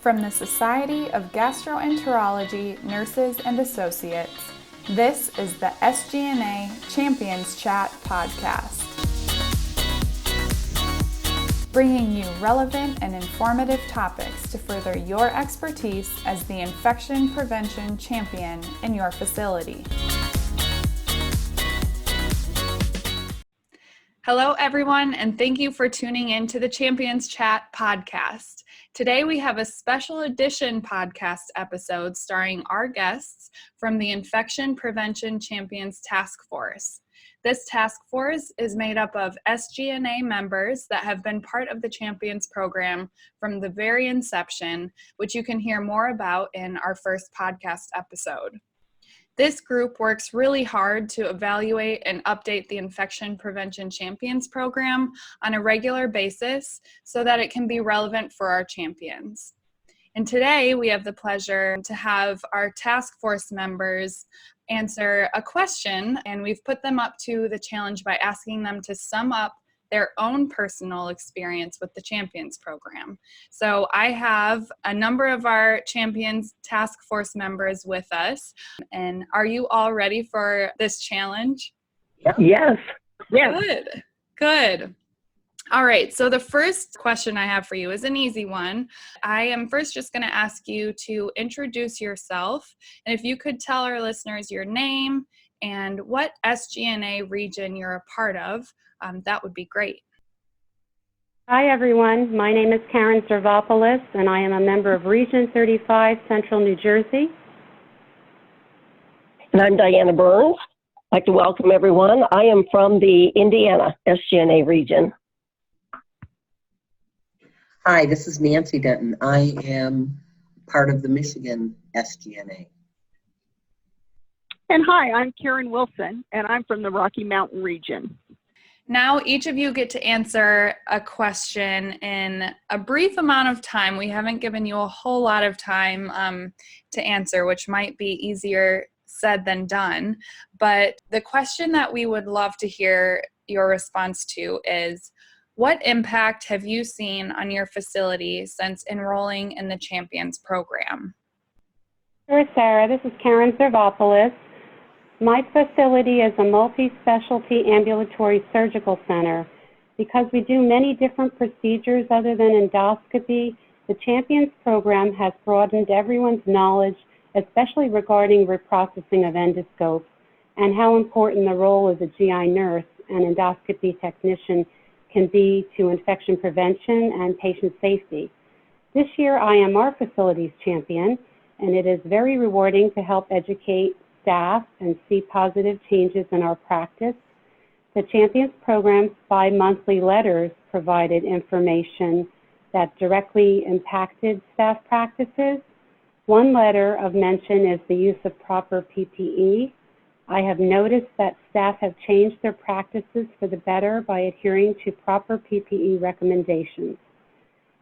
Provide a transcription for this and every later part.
From the Society of Gastroenterology Nurses and Associates, this is the SGNA Champions Chat podcast, bringing you relevant and informative topics to further your expertise as the infection prevention champion in your facility. Hello, everyone, and thank you for tuning in to the Champions Chat podcast. Today, we have a special edition podcast episode starring our guests from the Infection Prevention Champions Task Force. This task force is made up of SGNA members that have been part of the Champions program from the very inception, which you can hear more about in our first podcast episode. This group works really hard to evaluate and update the Infection Prevention Champions program on a regular basis so that it can be relevant for our champions. And today we have the pleasure to have our task force members answer a question, and we've put them up to the challenge by asking them to sum up their own personal experience with the Champions program. So I have a number of our Champions task force members with us. And are you all ready for this challenge? Yes. Good. All right, so the first question I have for you is an easy one. I am first just going to ask you to introduce yourself. And if you could tell our listeners your name and what SGNA region you're a part of, that would be great. Hi, everyone. My name is Karen Zervopoulos, and I am a member of Region 35, Central New Jersey. And I'm Dianna Burns. I'd like to welcome everyone. I am from the Indiana SGNA region. Hi, this is Nancy Denton. I am part of the Michigan SGNA. And hi, I'm Karen Wilson, and I'm from the Rocky Mountain region. Now, each of you get to answer a question in a brief amount of time. We haven't given you a whole lot of time to answer, which might be easier said than done. But the question that we would love to hear your response to is, what impact have you seen on your facility since enrolling in the Champions program? Sure, Sarah. This is Karen Zervopoulos. My facility is a multi-specialty ambulatory surgical center. Because we do many different procedures other than endoscopy, the Champions program has broadened everyone's knowledge, especially regarding reprocessing of endoscopes and how important the role of the GI nurse and endoscopy technician can be to infection prevention and patient safety. This year, I am our facility's champion, and it is very rewarding to help educate staff and see positive changes in our practice. The Champions program's bi-monthly letters provided information that directly impacted staff practices. One letter of mention is the use of proper PPE. I have noticed that staff have changed their practices for the better by adhering to proper PPE recommendations.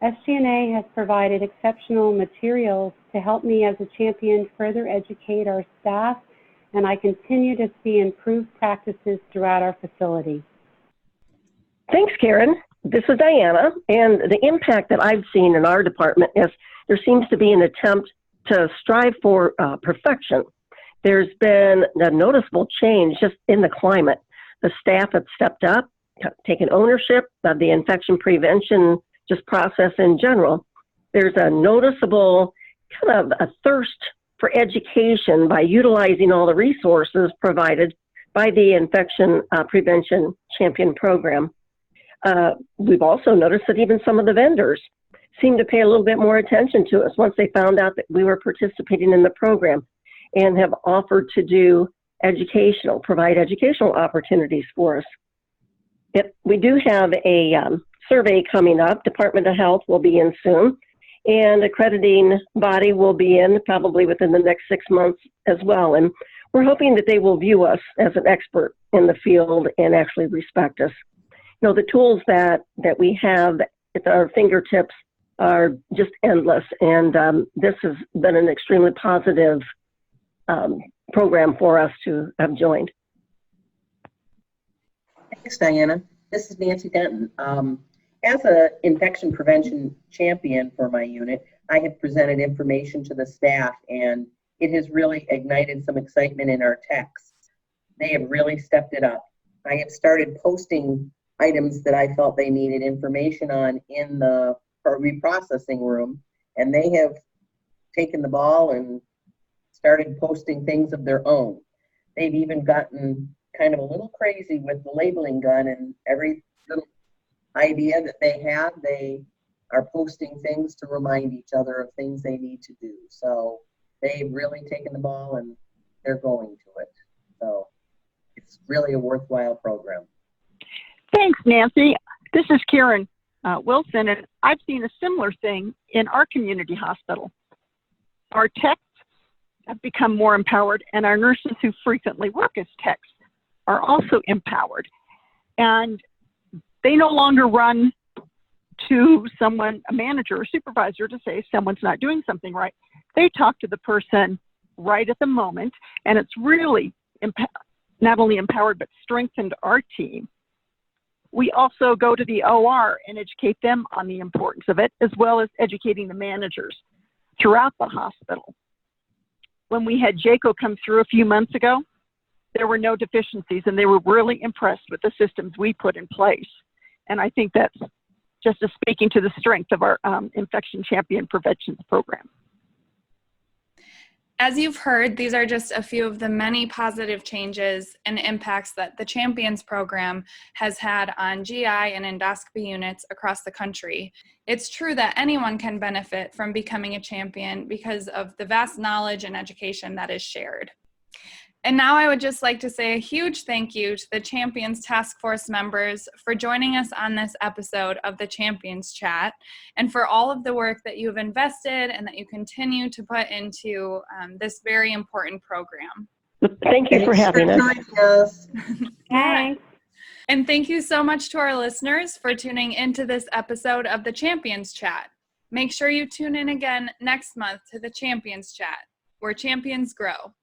SGNA has provided exceptional materials to help me as a champion further educate our staff, and I continue to see improved practices throughout our facility. Thanks, Karen. This is Dianna, and the impact that I've seen in our department is there seems to be an attempt to strive for perfection. There's been a noticeable change just in the climate. The staff have stepped up, taken ownership of the infection prevention just process in general. There's a noticeable kind of a thirst for education by utilizing all the resources provided by the Infection Prevention Champion program. We've also noticed that even some of the vendors seem to pay a little bit more attention to us once they found out that we were participating in the program and have offered to provide educational opportunities for us. We do have a survey coming up. Department of Health will be in soon, and accrediting body will be in probably within the next 6 months as well. And we're hoping that they will view us as an expert in the field and actually respect us. You know, the tools that we have at our fingertips are just endless, and this has been an extremely positive program for us to have joined. Thanks, Dianna. This is Nancy Denton. As an infection prevention champion for my unit, I have presented information to the staff, and it has really ignited some excitement in our techs. They have really stepped it up. I have started posting items that I felt they needed information on in the reprocessing room, and they have taken the ball and started posting things of their own. They've even gotten kind of a little crazy with the labeling gun, and every little idea that they have, they are posting things to remind each other of things they need to do. So they've really taken the ball and they're going to it. So it's really a worthwhile program. Thanks, Nancy. This is Karen Wilson, and I've seen a similar thing in our community hospital. Our techs have become more empowered, and our nurses who frequently work as techs are also empowered. And they no longer run to someone, a manager or supervisor, to say someone's not doing something right. They talk to the person right at the moment, and it's really not only empowered but strengthened our team. We also go to the OR and educate them on the importance of it, as well as educating the managers throughout the hospital. When we had JACO come through a few months ago, there were no deficiencies, and they were really impressed with the systems we put in place. And I think that's just speaking to the strength of our Infection Champion Prevention program. As you've heard, these are just a few of the many positive changes and impacts that the Champions program has had on GI and endoscopy units across the country. It's true that anyone can benefit from becoming a champion because of the vast knowledge and education that is shared. And now I would just like to say a huge thank you to the Champions Task Force members for joining us on this episode of the Champions Chat, and for all of the work that you've invested and that you continue to put into this very important program. Thank you for having us. Thanks. And thank you so much to our listeners for tuning into this episode of the Champions Chat. Make sure you tune in again next month to the Champions Chat, where champions grow.